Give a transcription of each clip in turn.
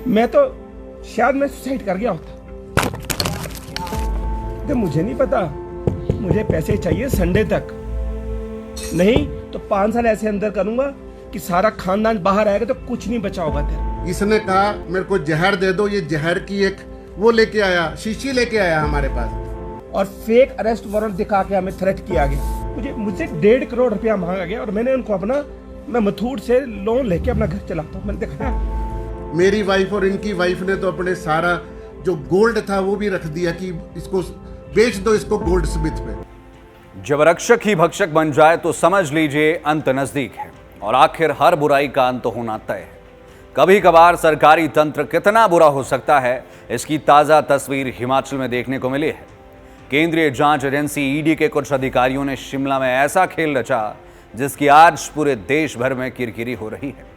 मैं तो शायद मैं सुसाइड कर गया होता। तो मुझे नहीं पता, मुझे पैसे चाहिए संडे तक, नहीं तो 5 साल ऐसे अंदर करूंगा कि सारा खानदान बाहर आएगा तो कुछ नहीं बचा होगा तेरा। इसने कहा मेरे को जहर दे दो, ये जहर की एक वो लेके आया, शीशी लेके आया हमारे पास और फेक अरेस्ट वारंट दिखा के हमें थ्रेट किया गया। मुझसे 1.5 करोड़ रुपया मांगा गया और मैंने उनको अपना, मैं मथूट से लोन लेके अपना घर चलाता हूँ। मैंने देखा मेरी वाइफ और इनकी वाइफ ने तो अपने सारा जो गोल्ड था वो भी रख दिया कि इसको बेच दो, इसको गोल्ड स्मिथ पे। जब रक्षक ही भक्षक बन जाए तो समझ लीजिए अंत नजदीक है और आखिर हर बुराई का अंत होना तय है। कभी कभार सरकारी तंत्र कितना बुरा हो सकता है, इसकी ताजा तस्वीर हिमाचल में देखने को मिली है। केंद्रीय जांच एजेंसी ईडी के कुछ अधिकारियों ने शिमला में ऐसा खेल रचा जिसकी आज पूरे देश भर में किरकिरी हो रही है।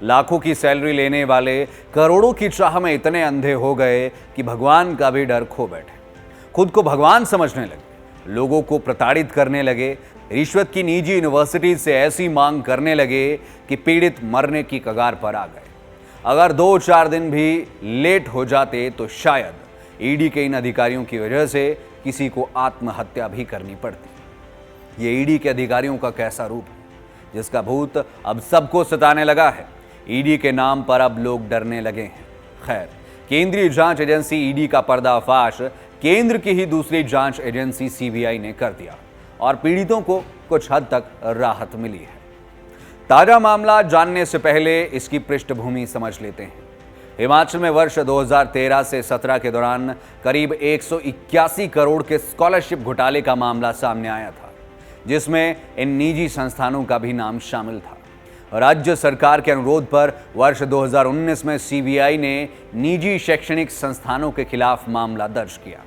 लाखों की सैलरी लेने वाले करोड़ों की चाह में इतने अंधे हो गए कि भगवान का भी डर खो बैठे। खुद को भगवान समझने लगे, लोगों को प्रताड़ित करने लगे, रिश्वत की निजी यूनिवर्सिटी से ऐसी मांग करने लगे कि पीड़ित मरने की कगार पर आ गए। अगर 2-4 दिन भी लेट हो जाते तो शायद ईडी के इन अधिकारियों की वजह से किसी को आत्महत्या भी करनी पड़ती। ये ईडी के अधिकारियों का कैसा रूप है जिसका भूत अब सबको सताने लगा है। ईडी के नाम पर अब लोग डरने लगे हैं। खैर, केंद्रीय जांच एजेंसी ईडी का पर्दाफाश केंद्र की ही दूसरी जांच एजेंसी सीबीआई ने कर दिया और पीड़ितों को कुछ हद तक राहत मिली है। ताजा मामला जानने से पहले इसकी पृष्ठभूमि समझ लेते हैं। हिमाचल में वर्ष 2013 से 17 के दौरान करीब 181 करोड़ के स्कॉलरशिप घोटाले का मामला सामने आया था, जिसमें इन निजी संस्थानों का भी नाम शामिल था। राज्य सरकार के अनुरोध पर वर्ष 2019 में सीबीआई ने निजी शैक्षणिक संस्थानों के खिलाफ मामला दर्ज किया।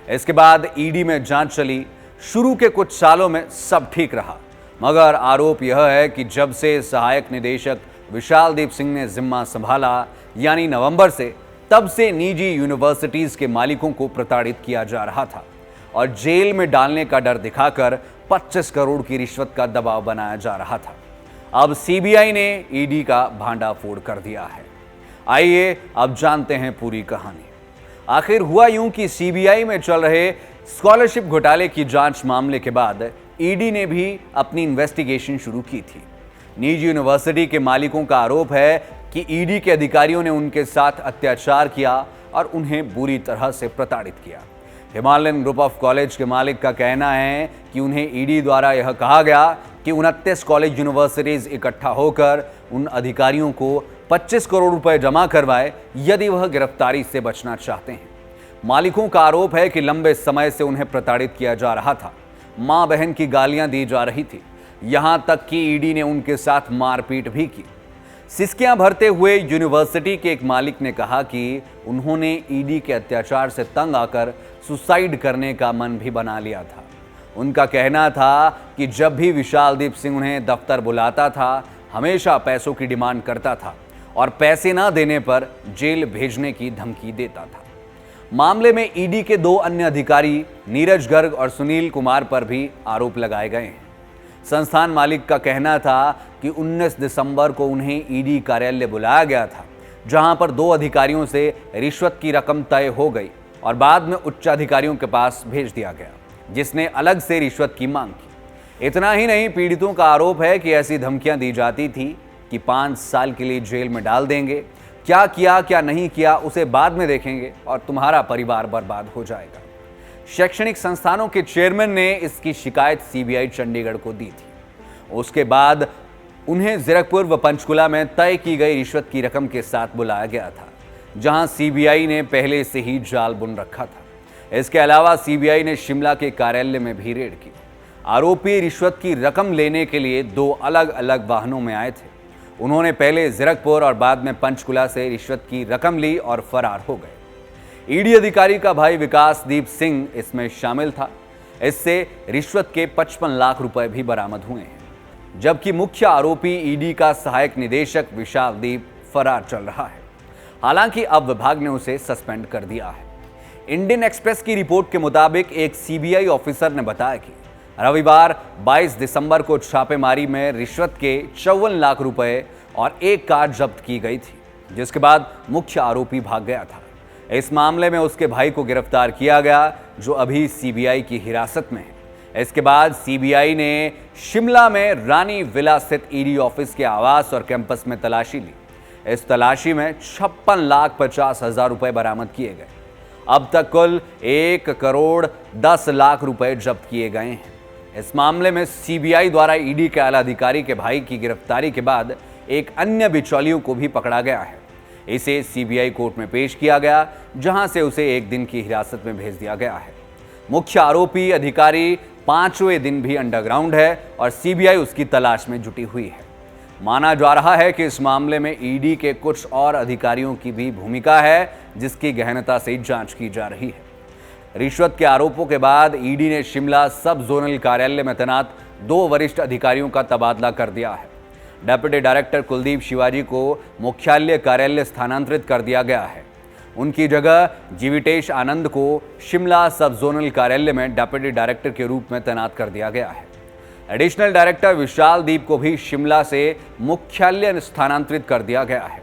इसके बाद ईडी में जांच चली। शुरू के कुछ सालों में सब ठीक रहा, मगर आरोप यह है कि जब से सहायक निदेशक विशालदीप सिंह ने जिम्मा संभाला, यानी नवंबर से, तब से निजी यूनिवर्सिटीज के मालिकों को प्रताड़ित किया जा रहा था और जेल में डालने का डर दिखाकर 25 करोड़ की रिश्वत का दबाव बनाया जा रहा था। अब सीबीआई ने ईडी का भांडाफोड़ कर दिया है। आइए अब जानते हैं पूरी कहानी। आखिर हुआ यूं कि सीबीआई में चल रहे स्कॉलरशिप घोटाले की जांच मामले के बाद ईडी ने भी अपनी इन्वेस्टिगेशन शुरू की थी। निजी यूनिवर्सिटी के मालिकों का आरोप है कि ईडी के अधिकारियों ने उनके साथ अत्याचार किया और उन्हें बुरी तरह से प्रताड़ित किया। हिमालयन ग्रुप ऑफ कॉलेज के मालिक का कहना है कि उन्हें ईडी द्वारा यह कहा गया कि 29 कॉलेज यूनिवर्सिटीज इकट्ठा होकर उन अधिकारियों को 25 करोड़ रुपए जमा करवाए यदि वह गिरफ्तारी से बचना चाहते हैं। मालिकों का आरोप है कि लंबे समय से उन्हें प्रताड़ित किया जा रहा था, मां बहन की गालियां दी जा रही थी, यहां तक कि ईडी ने उनके साथ मारपीट भी की। सिसकियां भरते हुए यूनिवर्सिटी के एक मालिक ने कहा कि उन्होंने ईडी के अत्याचार से तंग आकर सुसाइड करने का मन भी बना लिया था। उनका कहना था कि जब भी विशालदीप सिंह उन्हें दफ्तर बुलाता था, हमेशा पैसों की डिमांड करता था और पैसे ना देने पर जेल भेजने की धमकी देता था। मामले में ईडी के 2 अन्य अधिकारी नीरज गर्ग और सुनील कुमार पर भी आरोप लगाए गए हैं। संस्थान मालिक का कहना था कि 19 दिसंबर को उन्हें ईडी कार्यालय बुलाया गया था, जहां पर 2 अधिकारियों से रिश्वत की रकम तय हो गई और बाद में उच्च अधिकारियों के पास भेज दिया गया, जिसने अलग से रिश्वत की मांग की। इतना ही नहीं, पीड़ितों का आरोप है कि ऐसी धमकियां दी जाती थी कि 5 साल के लिए जेल में डाल देंगे, क्या किया क्या नहीं किया उसे बाद में देखेंगे और तुम्हारा परिवार बर्बाद हो जाएगा। शैक्षणिक संस्थानों के चेयरमैन ने इसकी शिकायत सीबीआई चंडीगढ़ को दी थी। उसके बाद उन्हें जीरकपुर व पंचकुला में तय की गई रिश्वत की रकम के साथ बुलाया गया था, जहां सीबीआई ने पहले से ही जाल बुन रखा था। इसके अलावा सीबीआई ने शिमला के कार्यालय में भी रेड की। आरोपी रिश्वत की रकम लेने के लिए 2 अलग अलग वाहनों में आए थे। उन्होंने पहले जीरकपुर और बाद में पंचकुला से रिश्वत की रकम ली और फरार हो गए। ईडी अधिकारी का भाई विकासदीप सिंह इसमें शामिल था। इससे रिश्वत के 55 लाख रुपए भी बरामद हुए हैं, जबकि मुख्य आरोपी ईडी का सहायक निदेशक विशालदीप फरार चल रहा है। हालांकि अब विभाग ने उसे सस्पेंड कर दिया है। इंडियन एक्सप्रेस की रिपोर्ट के मुताबिक एक सीबीआई ऑफिसर ने बताया कि रविवार 22 दिसंबर को छापेमारी में रिश्वत के 54 लाख रुपए और एक कार जब्त की गई थी। जिसके बाद मुख्य आरोपी भाग गया था। इस मामले में उसके भाई को गिरफ्तार किया गया, जो अभी सीबीआई की हिरासत में है। इसके बाद सीबीआई ने शिमला में रानी विला स्थित ईडी ऑफिस के आवास और कैंपस में तलाशी ली। इस तलाशी में 56,50,000 रुपए बरामद किए गए। अब तक कुल 1,10,00,000 रुपए जब्त किए गए हैं। इस मामले में सीबीआई द्वारा ईडी के आला अधिकारी के भाई की गिरफ्तारी के बाद एक अन्य बिचौलियों को भी पकड़ा गया है। इसे सीबीआई कोर्ट में पेश किया गया, जहां से उसे 1 दिन की हिरासत में भेज दिया गया है। मुख्य आरोपी अधिकारी 5वें दिन भी अंडरग्राउंड है और सीबीआई उसकी तलाश में जुटी हुई है। माना जा रहा है कि इस मामले में ईडी के कुछ और अधिकारियों की भी भूमिका है, जिसकी गहनता से जांच की जा रही है। रिश्वत के आरोपों के बाद ईडी ने शिमला सब जोनल कार्यालय में तैनात 2 वरिष्ठ अधिकारियों का तबादला कर दिया है। डेप्यूटी डायरेक्टर कुलदीप शिवाजी को मुख्यालय कार्यालय स्थानांतरित कर दिया गया है। उनकी जगह जीवितेश आनंद को शिमला सब जोनल कार्यालय में डेप्यूटी डायरेक्टर के रूप में तैनात कर दिया गया है। एडिशनल डायरेक्टर विशाल दीप को भी शिमला से मुख्यालय स्थानांतरित कर दिया गया है।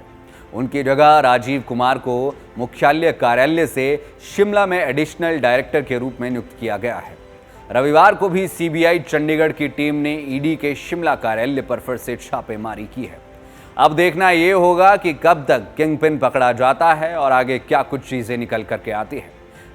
उनकी जगह राजीव कुमार को मुख्यालय कार्यालय से शिमला में एडिशनल डायरेक्टर के रूप में नियुक्त किया गया है। रविवार को भी सीबीआई चंडीगढ़ की टीम ने ईडी के शिमला कार्यालय पर फिर से छापेमारी की है। अब देखना यह होगा कि कब तक किंगपिन पकड़ा जाता है और आगे क्या कुछ चीजें निकल करके आती है।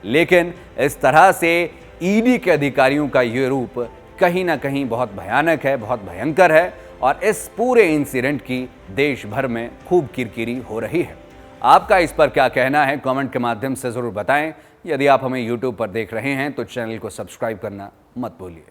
लेकिन इस तरह से ईडी के अधिकारियों का ये रूप कहीं ना कहीं बहुत भयानक है, बहुत भयंकर है और इस पूरे इंसिडेंट की देश भर में खूब किरकिरी हो रही है। आपका इस पर क्या कहना है, कमेंट के माध्यम से जरूर बताएं। यदि आप हमें YouTube पर देख रहे हैं तो चैनल को सब्सक्राइब करना मत भूलिए।